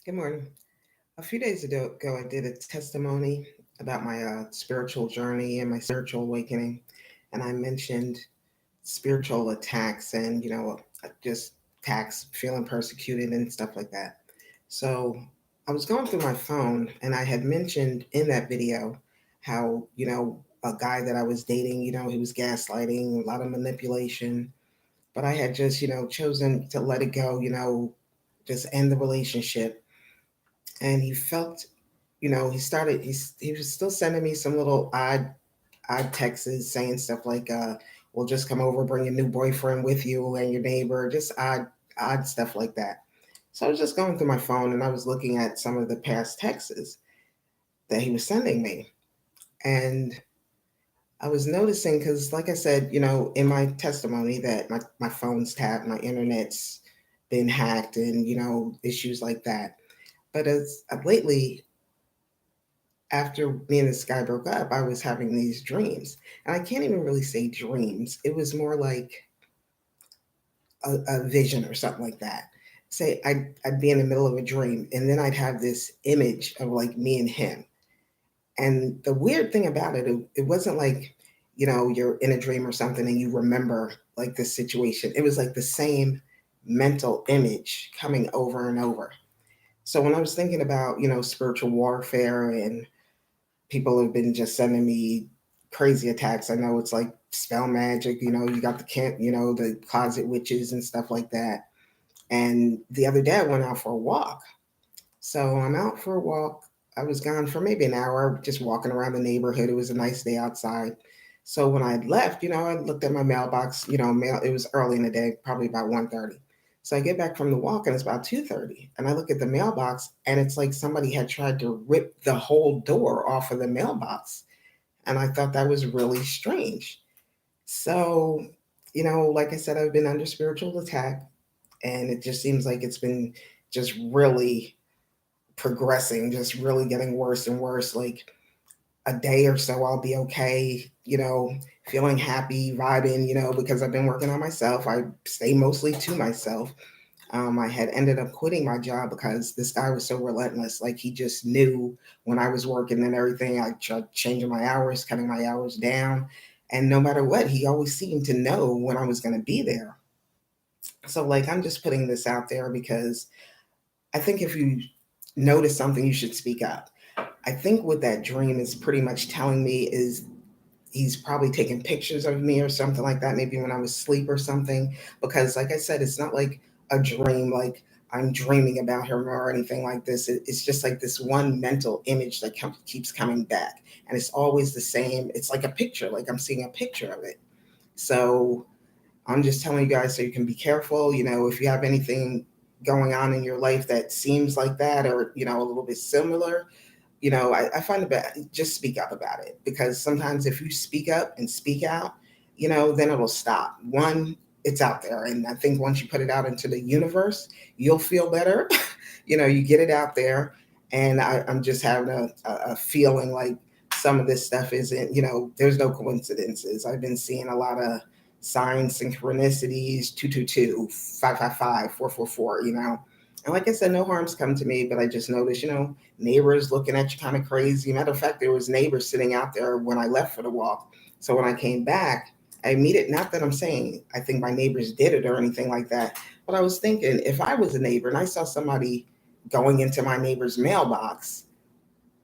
Good morning. A few days ago, I did a testimony about my spiritual journey and my spiritual awakening, and I mentioned spiritual attacks and just attacks, feeling persecuted and stuff like that. So I was going through my phone, and I had mentioned in that video how a guy that I was dating, he was gaslighting, a lot of manipulation, but I had just chosen to let it go, just end the relationship. And he felt, he was still sending me some little odd texts saying stuff like, "Well, just come over, bring your new boyfriend with you and your neighbor," just odd stuff like that. So I was just going through my phone and I was looking at some of the past texts that he was sending me, and I was noticing because, like I said, in my testimony that my phone's tapped, my internet's been hacked, and issues like that. But as lately, after me and this guy broke up, I was having these dreams. And I can't even really say dreams. It was more like a vision or something like that. Say I'd be in the middle of a dream and then I'd have this image of like me and him. And the weird thing about it wasn't like, you're in a dream or something and you remember like this situation. It was like the same mental image coming over and over. So when I was thinking about, spiritual warfare and people have been just sending me crazy attacks. I know it's like spell magic, you got the camp, the closet witches and stuff like that. And the other day I went out for a walk. So I'm out for a walk. I was gone for maybe an hour, just walking around the neighborhood. It was a nice day outside. So when I left, I looked at my mailbox, mail, it was early in the day, probably about 1:30. So I get back from the walk and it's about 2:30. And I look at the mailbox and it's like somebody had tried to rip the whole door off of the mailbox. And I thought that was really strange. So, like I said, I've been under spiritual attack and it just seems like it's been just really progressing, just really getting worse and worse. Like a day or so, I'll be okay, feeling happy, vibing, because I've been working on myself. I stay mostly to myself. I had ended up quitting my job because this guy was so relentless. Like he just knew when I was working and everything. I tried changing my hours, cutting my hours down. And no matter what, he always seemed to know when I was going to be there. So, like, I'm just putting this out there because I think if you notice something, you should speak up. I think what that dream is pretty much telling me is he's probably taking pictures of me or something like that, maybe when I was asleep or something. Because, like I said, it's not like a dream, like I'm dreaming about him or anything like this. It's just like this one mental image that keeps coming back. And it's always the same. It's like a picture, like I'm seeing a picture of it. So I'm just telling you guys so you can be careful. If you have anything going on in your life that seems like that or, a little bit similar, I find it bad. Just speak up about it because sometimes if you speak up and speak out, then it'll stop. One, it's out there. And I think once you put it out into the universe, you'll feel better. You get it out there. And I'm just having a feeling like some of this stuff isn't, there's no coincidences. I've been seeing a lot of signs, synchronicities, 222, 555, 444, And like I said, no harm's come to me, but I just noticed, neighbors looking at you kind of crazy. Matter of fact, there was neighbors sitting out there when I left for the walk. So when I came back, I immediately, not that I'm saying I think my neighbors did it or anything like that, but I was thinking if I was a neighbor and I saw somebody going into my neighbor's mailbox,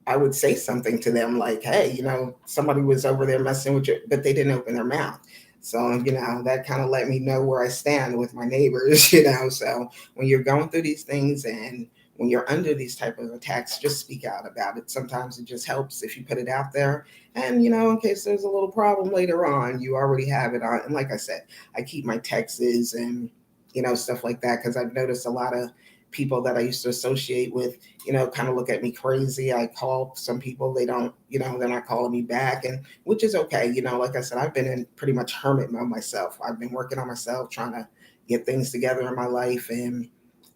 I would say something to them like, hey, somebody was over there messing with you, but they didn't open their mouth. So, that kind of let me know where I stand with my neighbors, So when you're going through these things and when you're under these type of attacks, just speak out about it. Sometimes it just helps if you put it out there. And, in case there's a little problem later on, you already have it on. And like I said, I keep my texts and, stuff like that because I've noticed a lot of people that I used to associate with kind of look at me crazy. I call some people, they don't, they're not calling me back, and which is okay. Like I said, I've been in pretty much hermit mode myself. I've been working on myself, trying to get things together in my life. And,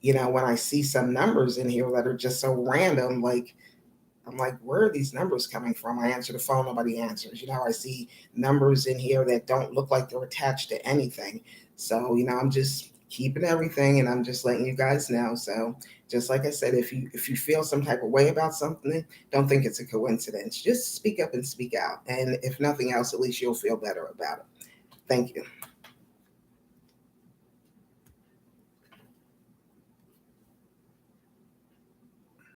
when I see some numbers in here that are just so random, like, I'm like, where are these numbers coming from? I answer the phone, nobody answers. I see numbers in here that don't look like they're attached to anything. So, I'm just keeping everything, and I'm just letting you guys know. So just like I said, if you feel some type of way about something, don't think it's a coincidence. Just speak up and speak out. And if nothing else, at least you'll feel better about it. Thank you.